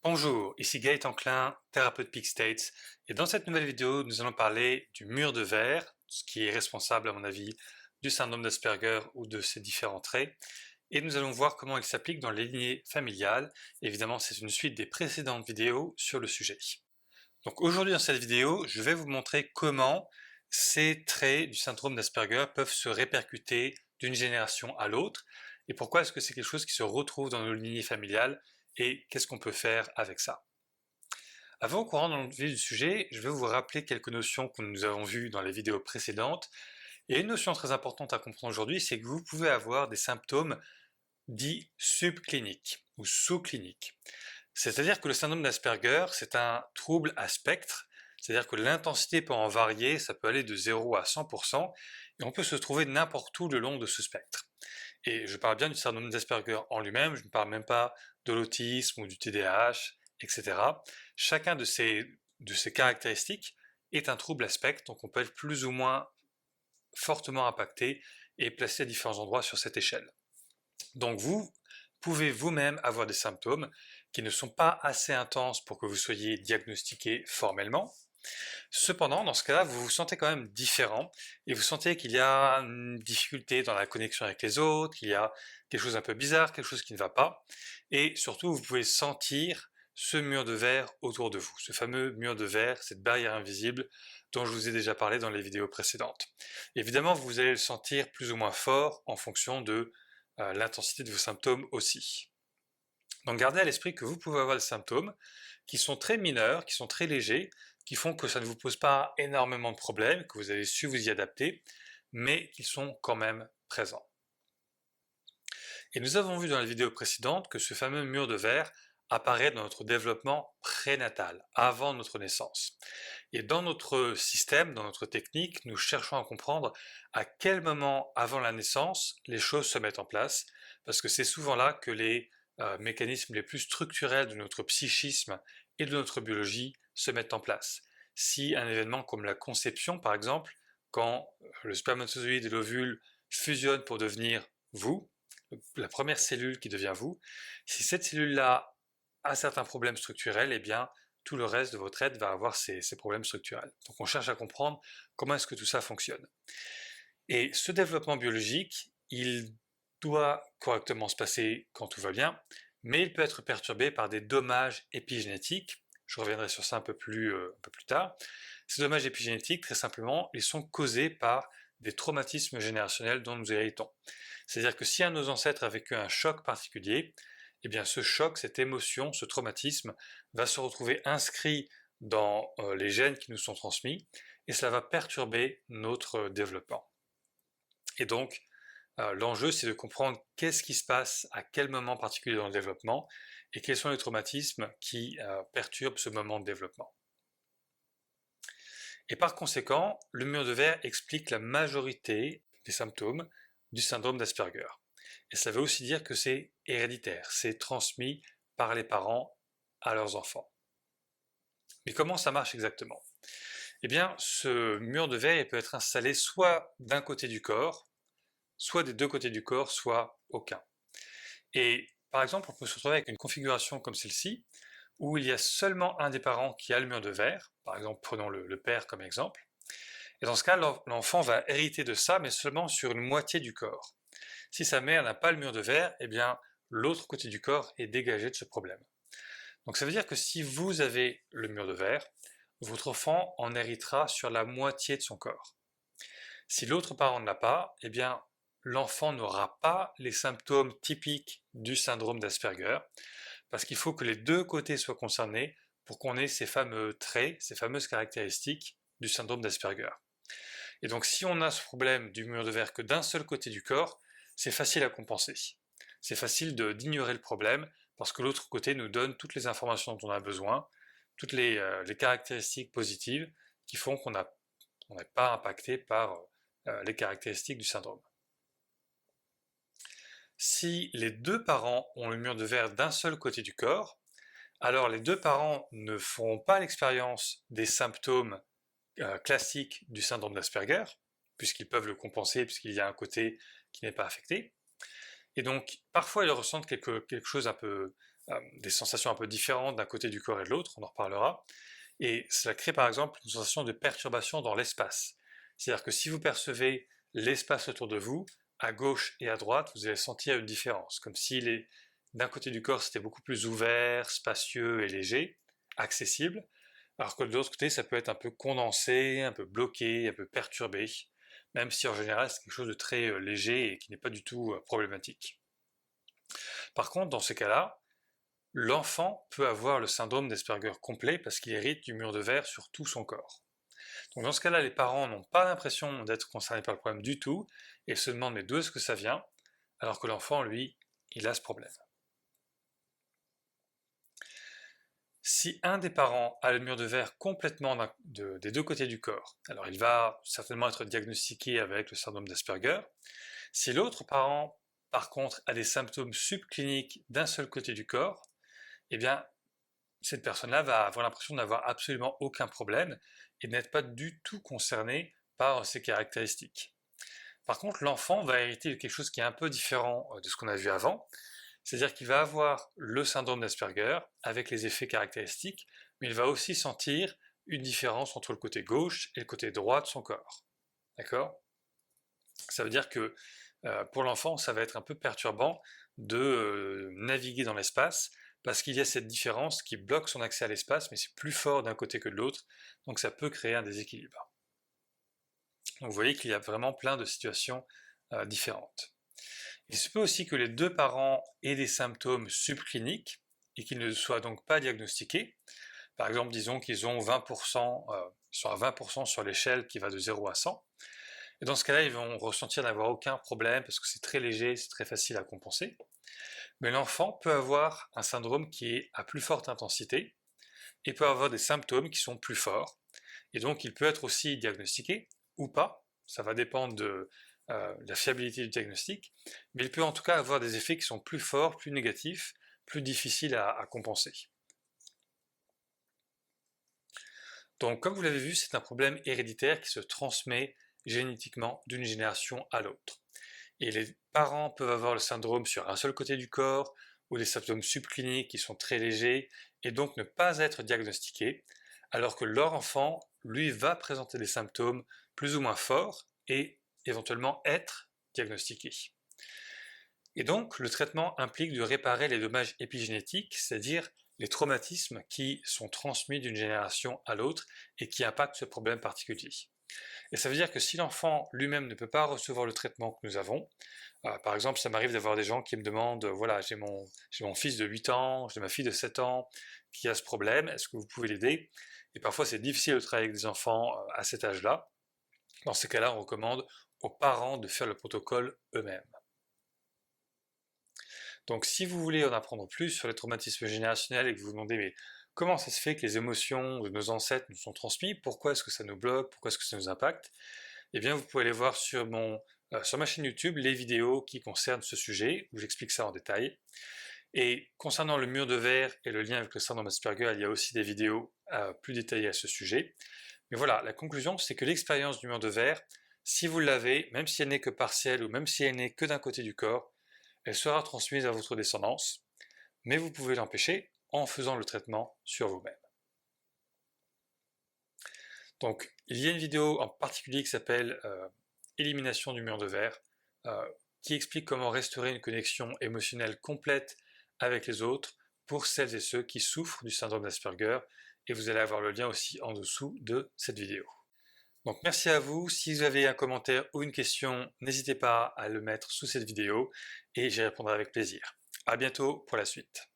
Bonjour, ici Gaëtan Klein, thérapeute Peak States, et dans cette nouvelle vidéo, nous allons parler du mur de verre, ce qui est responsable à mon avis du syndrome d'Asperger ou de ses différents traits, et nous allons voir comment il s'applique dans les lignées familiales. Évidemment, c'est une suite des précédentes vidéos sur le sujet. Donc aujourd'hui dans cette vidéo, je vais vous montrer comment ces traits du syndrome d'Asperger peuvent se répercuter d'une génération à l'autre, et pourquoi est-ce que c'est quelque chose qui se retrouve dans nos lignées familiales, et qu'est-ce qu'on peut faire avec ça. Avant qu'on rentre dans le vif du sujet, je vais vous rappeler quelques notions que nous avons vues dans les vidéos précédentes. Et une notion très importante à comprendre aujourd'hui, c'est que vous pouvez avoir des symptômes dits subcliniques ou sous-cliniques. C'est-à-dire que le syndrome d'Asperger, c'est un trouble à spectre, c'est-à-dire que l'intensité peut en varier, ça peut aller de 0 à 100%, et on peut se trouver n'importe où le long de ce spectre. Et je parle bien du syndrome d'Asperger en lui-même, je ne parle même pas de l'autisme ou du TDAH, etc. Chacun de ces caractéristiques est un trouble à spectre, donc on peut être plus ou moins fortement impacté et placé à différents endroits sur cette échelle. Donc vous pouvez vous-même avoir des symptômes qui ne sont pas assez intenses pour que vous soyez diagnostiqué formellement. Cependant, dans ce cas-là, vous vous sentez quand même différent et vous sentez qu'il y a une difficulté dans la connexion avec les autres, qu'il y a quelque chose un peu bizarre, quelque chose qui ne va pas. Et surtout, vous pouvez sentir ce mur de verre autour de vous, ce fameux mur de verre, cette barrière invisible dont je vous ai déjà parlé dans les vidéos précédentes. Évidemment, vous allez le sentir plus ou moins fort en fonction de l'intensité de vos symptômes aussi. Donc gardez à l'esprit que vous pouvez avoir des symptômes qui sont très mineurs, qui sont très légers, qui font que ça ne vous pose pas énormément de problèmes, que vous avez su vous y adapter, mais qui sont quand même présents. Et nous avons vu dans la vidéo précédente que ce fameux mur de verre apparaît dans notre développement prénatal, avant notre naissance. Et dans notre système, dans notre technique, nous cherchons à comprendre à quel moment avant la naissance les choses se mettent en place, parce que c'est souvent là que les mécanismes les plus structurels de notre psychisme et de notre biologie se mettent en place. Si un événement comme la conception, par exemple, quand le spermatozoïde et l'ovule fusionnent pour devenir vous, la première cellule qui devient vous, si cette cellule-là a certains problèmes structurels, eh bien, tout le reste de votre être va avoir ces problèmes structurels. Donc on cherche à comprendre comment est-ce que tout ça fonctionne. Et ce développement biologique, il doit correctement se passer quand tout va bien, mais il peut être perturbé par des dommages épigénétiques. Je reviendrai sur ça un peu plus tard. Ces dommages épigénétiques, très simplement, ils sont causés par des traumatismes générationnels dont nous héritons. C'est-à-dire que si un de nos ancêtres a vécu un choc particulier, eh bien ce choc, cette émotion, ce traumatisme va se retrouver inscrit dans les gènes qui nous sont transmis, et cela va perturber notre développement. Et donc, l'enjeu, c'est de comprendre qu'est-ce qui se passe à quel moment particulier dans le développement, et quels sont les traumatismes qui perturbent ce moment de développement. Et par conséquent, le mur de verre explique la majorité des symptômes du syndrome d'Asperger. Et ça veut aussi dire que c'est héréditaire, c'est transmis par les parents à leurs enfants. Mais comment ça marche exactement? Eh bien, ce mur de verre il peut être installé soit d'un côté du corps, soit des deux côtés du corps, soit aucun. Et par exemple, on peut se retrouver avec une configuration comme celle-ci, où il y a seulement un des parents qui a le mur de verre, par exemple prenons le père comme exemple, et dans ce cas, l'enfant va hériter de ça, mais seulement sur une moitié du corps. Si sa mère n'a pas le mur de verre, eh bien l'autre côté du corps est dégagé de ce problème. Donc ça veut dire que si vous avez le mur de verre, votre enfant en héritera sur la moitié de son corps. Si l'autre parent ne l'a pas, eh bien l'enfant n'aura pas les symptômes typiques du syndrome d'Asperger, parce qu'il faut que les deux côtés soient concernés pour qu'on ait ces fameux traits, ces fameuses caractéristiques du syndrome d'Asperger. Et donc si on a ce problème du mur de verre que d'un seul côté du corps, c'est facile à compenser. C'est facile d'ignorer le problème parce que l'autre côté nous donne toutes les informations dont on a besoin, toutes les caractéristiques positives qui font qu'on n'est pas impacté par les caractéristiques du syndrome. Si les deux parents ont le mur de verre d'un seul côté du corps, alors les deux parents ne feront pas l'expérience des symptômes classiques du syndrome d'Asperger, puisqu'ils peuvent le compenser, puisqu'il y a un côté qui n'est pas affecté. Et donc, parfois, ils ressentent quelque chose un peu des sensations un peu différentes d'un côté du corps et de l'autre, on en reparlera, et cela crée par exemple une sensation de perturbation dans l'espace. C'est-à-dire que si vous percevez l'espace autour de vous, à gauche et à droite, vous allez sentir une différence, comme si d'un côté du corps c'était beaucoup plus ouvert, spacieux et léger, accessible, alors que de l'autre côté ça peut être un peu condensé, un peu bloqué, un peu perturbé, même si en général c'est quelque chose de très léger et qui n'est pas du tout problématique. Par contre, dans ces cas-là, l'enfant peut avoir le syndrome d'Asperger complet parce qu'il hérite du mur de verre sur tout son corps. Donc dans ce cas-là, les parents n'ont pas l'impression d'être concernés par le problème du tout et se demandent mais d'où est-ce que ça vient, alors que l'enfant, lui, il a ce problème. Si un des parents a le mur de verre complètement des deux côtés du corps, alors il va certainement être diagnostiqué avec le syndrome d'Asperger. Si l'autre parent, par contre, a des symptômes subcliniques d'un seul côté du corps, eh bien, cette personne-là va avoir l'impression d'avoir absolument aucun problème et de n'être pas du tout concernée par ces caractéristiques. Par contre, l'enfant va hériter de quelque chose qui est un peu différent de ce qu'on a vu avant, c'est-à-dire qu'il va avoir le syndrome d'Asperger avec les effets caractéristiques, mais il va aussi sentir une différence entre le côté gauche et le côté droit de son corps. D'accord ? Ça veut dire que pour l'enfant, ça va être un peu perturbant de naviguer dans l'espace parce qu'il y a cette différence qui bloque son accès à l'espace, mais c'est plus fort d'un côté que de l'autre, donc ça peut créer un déséquilibre. Donc vous voyez qu'il y a vraiment plein de situations différentes. Il se peut aussi que les deux parents aient des symptômes subcliniques et qu'ils ne soient donc pas diagnostiqués. Par exemple, disons qu'ils ont 20%, ils sont à 20% sur l'échelle qui va de 0 à 100. Et dans ce cas-là, ils vont ressentir n'avoir aucun problème parce que c'est très léger, c'est très facile à compenser. Mais l'enfant peut avoir un syndrome qui est à plus forte intensité et peut avoir des symptômes qui sont plus forts. Et donc, il peut être aussi diagnostiqué ou pas. Ça va dépendre de la fiabilité du diagnostic. Mais il peut en tout cas avoir des effets qui sont plus forts, plus négatifs, plus difficiles à compenser. Donc, comme vous l'avez vu, c'est un problème héréditaire qui se transmet génétiquement d'une génération à l'autre. Et les parents peuvent avoir le syndrome sur un seul côté du corps ou des symptômes subcliniques qui sont très légers et donc ne pas être diagnostiqués, alors que leur enfant, lui, va présenter des symptômes plus ou moins forts et éventuellement être diagnostiqué. Et donc, le traitement implique de réparer les dommages épigénétiques, c'est-à-dire les traumatismes qui sont transmis d'une génération à l'autre et qui impactent ce problème particulier. Et ça veut dire que si l'enfant lui-même ne peut pas recevoir le traitement que nous avons, par exemple, ça m'arrive d'avoir des gens qui me demandent, voilà, j'ai mon fils de 8 ans, j'ai ma fille de 7 ans qui a ce problème, est-ce que vous pouvez l'aider? Et parfois c'est difficile de travailler avec des enfants à cet âge-là. Dans ces cas-là, on recommande aux parents de faire le protocole eux-mêmes. Donc si vous voulez en apprendre plus sur les traumatismes générationnels et que vous vous demandez mais comment ça se fait que les émotions de nos ancêtres nous sont transmises, pourquoi est-ce que ça nous bloque, pourquoi est-ce que ça nous impacte, eh bien vous pouvez aller voir sur ma chaîne YouTube les vidéos qui concernent ce sujet, où j'explique ça en détail. Et concernant le mur de verre et le lien avec le syndrome Asperger, il y a aussi des vidéos plus détaillées à ce sujet. Mais voilà, la conclusion, c'est que l'expérience du mur de verre, si vous l'avez, même si elle n'est que partielle ou même si elle n'est que d'un côté du corps, elle sera transmise à votre descendance, mais vous pouvez l'empêcher en faisant le traitement sur vous-même. Donc, il y a une vidéo en particulier qui s'appelle Élimination du mur de verre, qui explique comment restaurer une connexion émotionnelle complète avec les autres pour celles et ceux qui souffrent du syndrome d'Asperger, et vous allez avoir le lien aussi en dessous de cette vidéo. Donc merci à vous, si vous avez un commentaire ou une question, n'hésitez pas à le mettre sous cette vidéo et j'y répondrai avec plaisir. À bientôt pour la suite.